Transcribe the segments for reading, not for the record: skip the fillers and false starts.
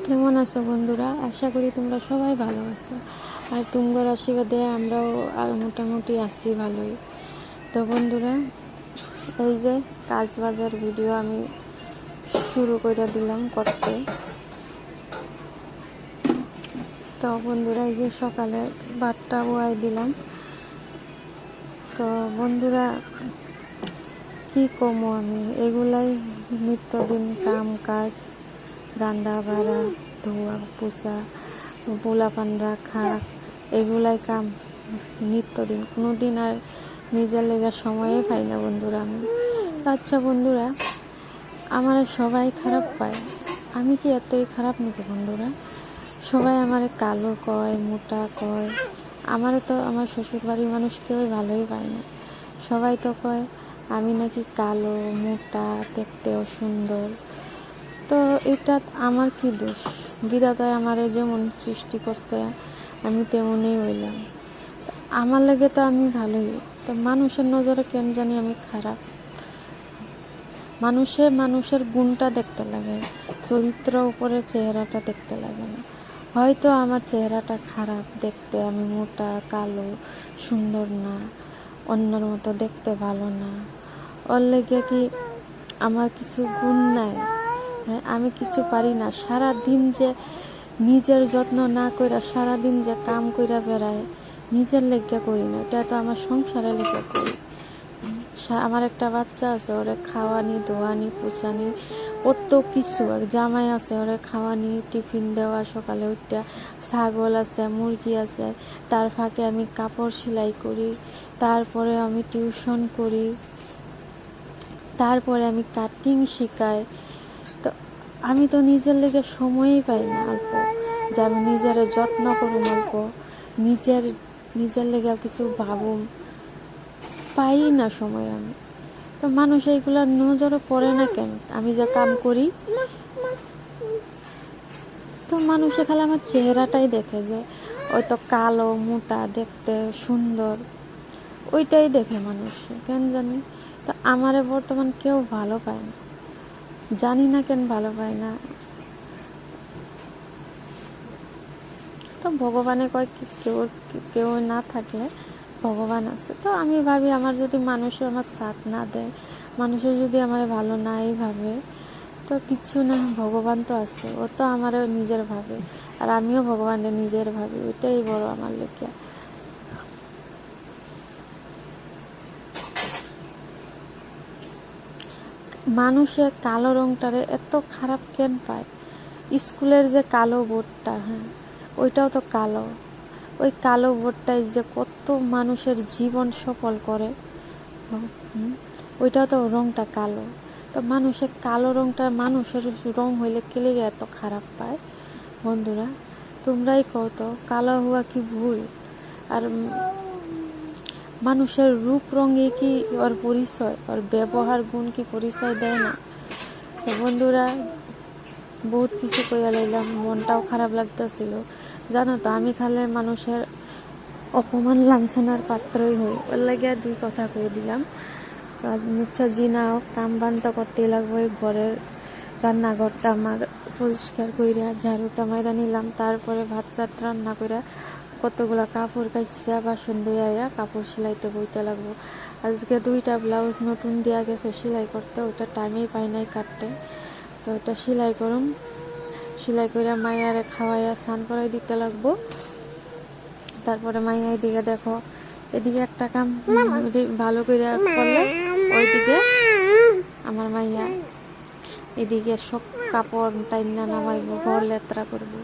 কেমন আছো বন্ধুরা? আশা করি তোমরা সবাই ভালো আছো। আর তোমার আশীর্বাদে আমরাও মোটামুটি আছি ভালোই। তো বন্ধুরা, এই যে কাজ বাজার ভিডিও আমি শুরু করে দিলাম করতে। তো বন্ধুরা, এই যে সকালে ভাতটা বয়াই দিলাম। তো বন্ধুরা, কি কমো আমি, এগুলাই নিত্যদিন কাম কাজ, রান্না বাড়া, ধোয়া পোছা, পোলাপান রাখা, এগুলাই কাম নিত্যদিন। কোনো দিন আর নিজের লেগে সময়ই পাই না বন্ধুরা আমি। আচ্ছা বন্ধুরা, আমার সবাই খারাপ পায়, আমি কি এতই খারাপ নাকি বন্ধুরা? সবাই আমারে কালো কয়, মোটা কয়। আমারও তো আমার শ্বশুরবাড়ির মানুষ কেউ ভালোই পায় না। সবাই তো কয় আমি নাকি কালো, মোটা, দেখতেও সুন্দর। তো এটা আমার কি দোষ? বিধাতায় আমারে যেমন সৃষ্টি করছে আমি তেমনই হইলাম। আমার লাগে তো আমি ভালোই, তো মানুষের নজরে কেন জানি আমি খারাপ। মানুষের গুণটা দেখতে লাগে, চরিত্র উপরে চেহারাটা দেখতে লাগে না। হয়তো আমার চেহারাটা খারাপ দেখতে, আমি মোটা, কালো, সুন্দর না, অন্যর মতো দেখতে ভালো না, ওর লেগে কি আমার কিছু গুণ নাই? হ্যাঁ, আমি কিছু পারি না? সারা দিন যে নিজের যত্ন না কইরা সারাদিন যে কাম কইরা বেড়ায়, নিজের লেগে করি না, এটা তো আমার সংসারের লেগে করি। আমার একটা বাচ্চা আছে, ওরে খাওয়ানি, ধোয়ানি, পোছানি, কত কিছু। জামাই আছে, ওরে খাওয়ানি, টিফিন দেওয়া, সকালে উঠতে, ছাগল আছে, মুরগি আছে, তার ফাঁকে আমি কাপড় সেলাই করি, তারপরে আমি টিউশন করি, তারপরে আমি কাটিং শিখাই। তো আমি তো নিজের লেগে সময়ই পাই না অল্প, যে আমি নিজের যত্ন করুম অল্প, নিজের লেগে কিছু ভাবুম, পাই না সময় আমি। তো মানুষ এইগুলো নজরে পড়ে না কেন? আমি যে কাম করি, তো মানুষে খালি আমার চেহারাটাই দেখে, যে ওই তো কালো, মোটা, দেখতে সুন্দর, ওইটাই দেখে মানুষ, কেন জানি। তো আমারে বর্তমান কেউ ভালো পায় না, জানি না কেন ভালো পায় না। তো ভগবানে কয় কি, কেউ না থাকলে ভগবান আছে। তো আমি ভাবি, আমার যদি মানুষে আমার সাথ না দেয়, মানুষে যদি আমার ভালো নাই ভাবে, তো কিছু না, ভগবান তো আছে, ও তো আমার নিজের ভাবে, আর আমিও ভগবানের নিজের ভাবি। ওইটাই বড় আমার লেগে। মানুষে কালো রংটারে এত খারাপ কেন পায়? স্কুলের যে কালো বোর্ডটা, হ্যাঁ, ওইটাও তো কালো। ওই কালো বোর্ডটাই যে কত মানুষের জীবন সফল করে, ওইটাও তো রংটা কালো। তো মানুষের কালো রংটা, মানুষের রং হইলে কেলে এত খারাপ পায় বন্ধুরা? তোমরাই কও তো, কালো হওয়া কি ভুল? আর মানুষের রূপ রঙে কি ওর পরিচয়, ওর ব্যবহার গুণ কি পরিচয় দেয় না? তো বন্ধুরা, বহুত কিছু কইয়া লাইলাম, মনটাও খারাপ লাগতেছিল জানো তো। আমি খালে মানুষের অপমান লাঞ্ছনার পাত্রই হই, ওর লাগে দুই কথা কয়ে দিলাম। তো ইচ্ছা জি না হোক, কাম বান তো করতেই লাগবে। ঘরের রান্নাঘরটা আমার পরিষ্কার কইরা ঝাড়ুটা মাইরা নিলাম, তারপরে ভাত চাত রান্না কইরা কতগুলা কাপড় কাইসা বাসন ধুইয়া কাপড় সেলাইতে বইতে লাগবো। আজকে 2টা ব্লাউজ নতুন দেওয়া গেছে সেলাই করতে, ওইটা টাইমেই পাই নাই কাটতে। তো ওটা সেলাই করুম, সেলাই করে মায়ারে খাওয়াইয়া স্নান করাই দিতে লাগবো। তারপরে মাইয়া এদিকে দেখো, এদিকে একটা কাম ভালো করে করলে ওইদিকে আমার মাইয়া এদিকে সব কাপড় টাইনা নামাইবো, ঘর লেত্রা করবো।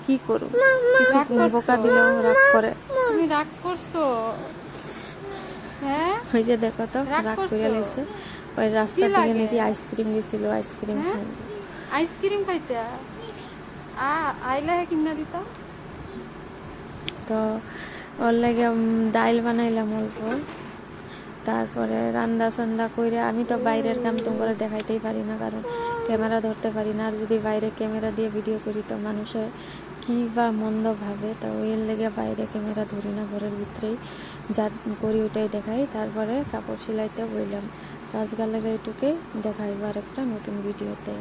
কি করব, কিছু বোকা দিলেও রাগ করে। তুমি রাগ করছো? হ্যাঁ, ওই যে দেখো তো রাগ করে লাইছে। ওই রাস্তা থেকে নাকি আইসক্রিম দিছিল, আইসক্রিম খাই। আইসক্রিম খাইতে আইলে কিনা দিতা। তো ওর লাগে ডাইল বানাইলাম অল্প, তারপরে রান্না সান্না করে। আমি তো বাইরের কাম তোমরা দেখাইতেই পারি না, কারণ ক্যামেরা ধরতে পারি না। আর যদি বাইরে ক্যামেরা দিয়ে ভিডিও করি তো মানুষের কী বা মন্দ ভাবে, তো ওইয়ের লেগে বাইরে ক্যামেরা ধরি না, ঘরের ভিতরেই যা করি ওইটাই দেখাই। তারপরে কাপড় সেলাইতে বইলাম। তো আজকাল লেগে এইটুকুই, দেখাইব আর একটা নতুন ভিডিওতে।